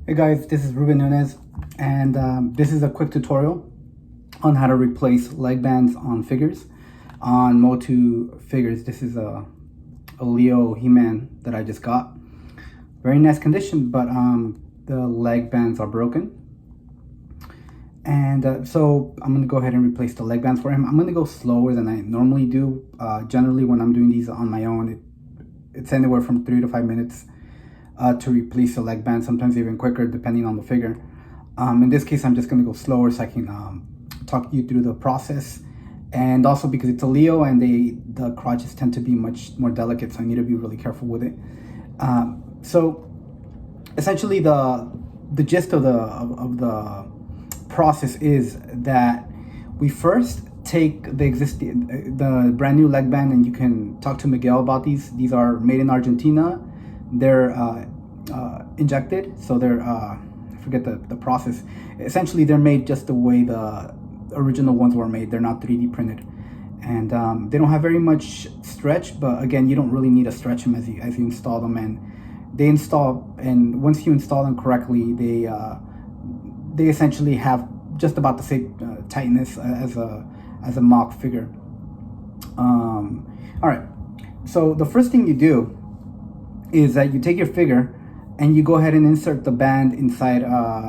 Hey guys, this is Ruben Nunez, and this is a quick tutorial on how to replace leg bands on figures, on MOTU figures. This is a Leo He-Man that I just got. Very nice condition, but the leg bands are broken. And so I'm going to go ahead and replace the leg bands for him. I'm going to go slower than I normally do. Generally, when I'm doing these on my own, it's anywhere from 3 to 5 minutes. To replace the leg band, sometimes even quicker depending on the figure. In this case, I'm just going to go slower so I can talk you through the process, and also because it's a Leo and the crotches tend to be much more delicate, so I need to be really careful with it. So essentially the gist of the process is that we first take the brand new leg band, and you can talk to Miguel about these are made in Argentina. They're injected, so they're I forget the process. Essentially, they're made just the way the original ones were made. They're not 3D printed, and they don't have very much stretch. But again, you don't really need to stretch them as you install them, and they install. And once you install them correctly, they essentially have just about the same tightness as a mock figure. All right. So the first thing you do is that you take your figure and you go ahead and insert the band inside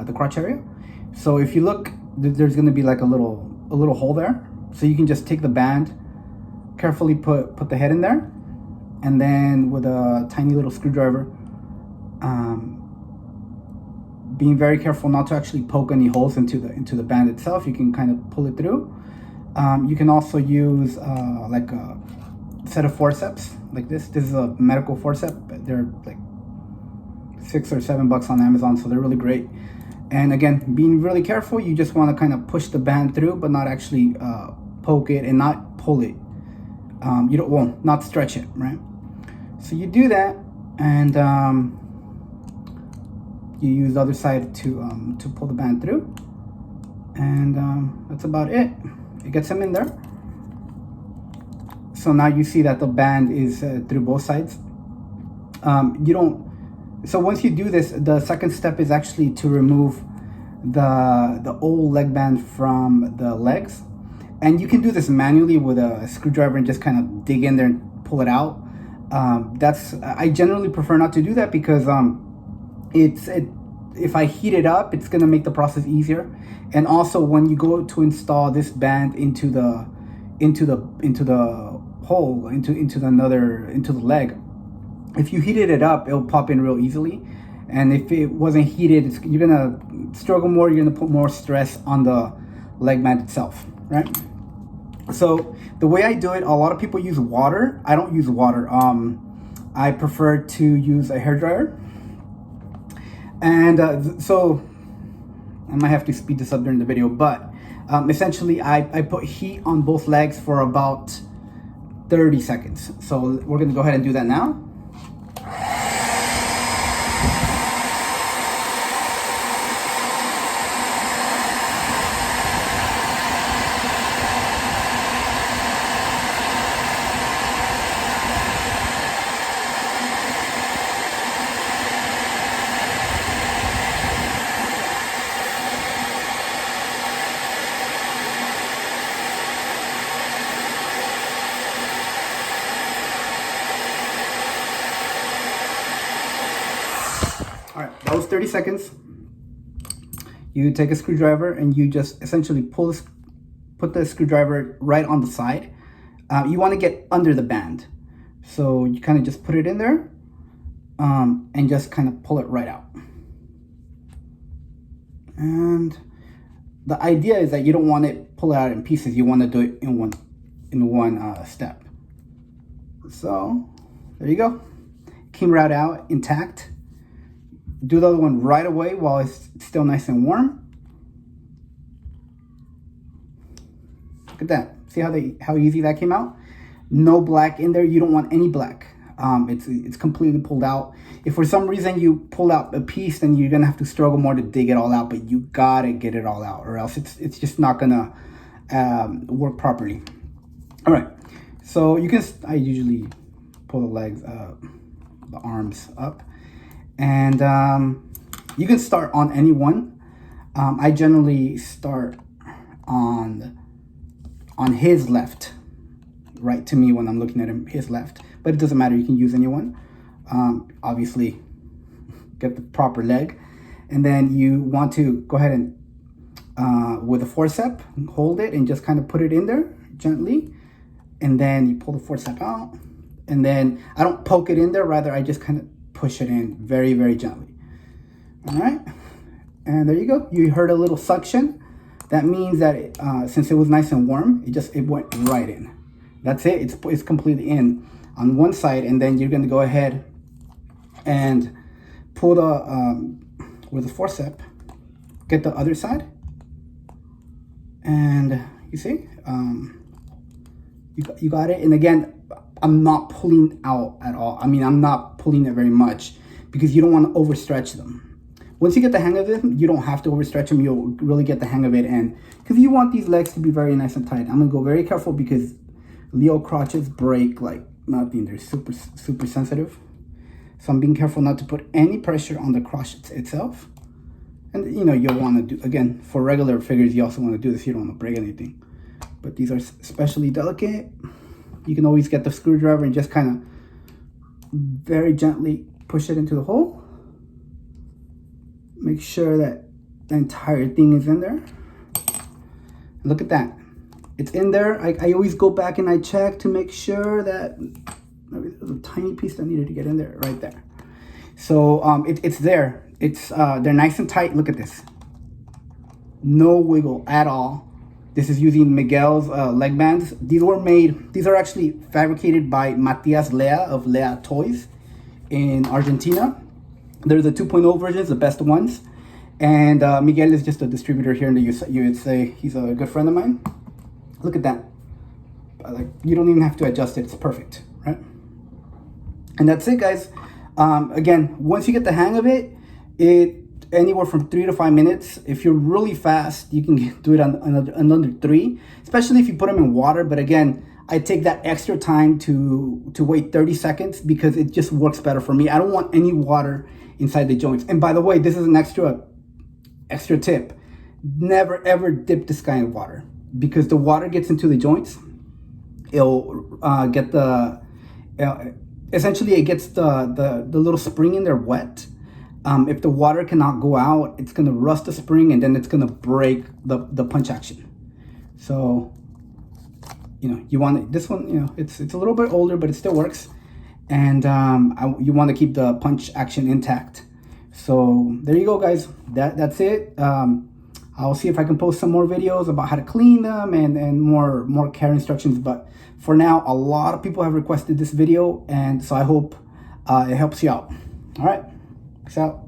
the crotch area. So if you look, there's going to be like a little hole there. So you can just take the band, carefully put the head in there, and then with a tiny little screwdriver, being very careful not to actually poke any holes into the band itself, you can kind of pull it through. You can also use like a set of forceps like this. This is a medical forceps. They're like $6 or $7 on Amazon, so they're really great. And again, being really careful, you just want to kind of push the band through, but not actually poke it and not pull it. You don't, well, not stretch it, right? So you do that, and you use the other side to pull the band through, and that's about it. It gets them in there. So now you see that the band is through both sides. So once you do this, the second step is actually to remove the old leg band from the legs. And you can do this manually with a screwdriver and just kind of dig in there and pull it out. I generally prefer not to do that because if I heat it up, it's gonna make the process easier. And also when you go to install this band into the hole, into the leg, if you heated it up, it'll pop in real easily. And if it wasn't heated, you're gonna struggle more. You're gonna put more stress on the leg band itself, right? So the way I do it, a lot of people use water. I don't use water. I prefer to use a hairdryer. And so I might have to speed this up during the video, but essentially I put heat on both legs for about 30 seconds. So we're gonna go ahead and do that now. All right, that was 30 seconds. You take a screwdriver and you just essentially put the screwdriver right on the side. You want to get under the band. So you kind of just put it in there and just kind of pull it right out. And the idea is that you don't want it pull it out in pieces. You want to do it in one step. So there you go. Came right out intact. Do the other one right away while it's still nice and warm. Look at that. See how easy that came out? No black in there. You don't want any black. It's completely pulled out. If for some reason you pull out a piece, then you're gonna have to struggle more to dig it all out. But you gotta get it all out, or else it's just not gonna work properly. All right. So I usually pull the legs, the arms up. And You can start on any one. I generally start on his left, right to me when I'm looking at him, his left. But it doesn't matter, you can use anyone. Obviously, get the proper leg. And then you want to go ahead and, with a forceps, hold it and just kind of put it in there gently. And then you pull the forceps out. And then I don't poke it in there, rather I just kind of push it in very, very gently. All right. And there you go. You heard a little suction. That means that since it was nice and warm, it went right in. That's it. It's completely in on one side, and then you're going to go ahead and pull the with the forceps, get the other side, and you see, you got it. And again, I'm not pulling out at all. I mean, I'm not pulling it very much because you don't want to overstretch them. Once you get the hang of it, you don't have to overstretch them. You'll really get the hang of it, and because you want these legs to be very nice and tight. I'm gonna go very careful because Leo crotches break like nothing. They're super, super sensitive. So I'm being careful not to put any pressure on the crotch itself. And you know, you'll want to do, again, for regular figures, you also want to do this. You don't want to break anything. But these are especially delicate. You can always get the screwdriver and just kind of very gently push it into the hole. Make sure that the entire thing is in there. Look at that. It's in there. I always go back and I check to make sure that maybe there's a tiny piece that needed to get in there, right there. So it's there. They're nice and tight. Look at this. No wiggle at all. This is using Miguel's leg bands. These are actually fabricated by Matias Lea of Lea Toys in Argentina. They're the 2.0 versions, the best ones. And Miguel is just a distributor here in the USA. He's a good friend of mine. Look at that. Like, you don't even have to adjust it. It's perfect, right? And that's it, guys. Again, once you get the hang of it, anywhere from 3 to 5 minutes. If you're really fast, you can do it on under 3, especially if you put them in water. But again, I take that extra time to wait 30 seconds because it just works better for me. I don't want any water inside the joints. And by the way, this is an extra tip. Never ever dip this guy in water because the water gets into the joints. It'll get essentially it gets the little spring in there wet. If the water cannot go out, it's gonna rust the spring and then it's gonna break the punch action. So, you know, you want this one, you know, it's a little bit older, but it still works. And you want to keep the punch action intact. So there you go, guys. That's it. I'll see if I can post some more videos about how to clean them and more care instructions. But for now, a lot of people have requested this video, and so I hope it helps you out. All right, peace out.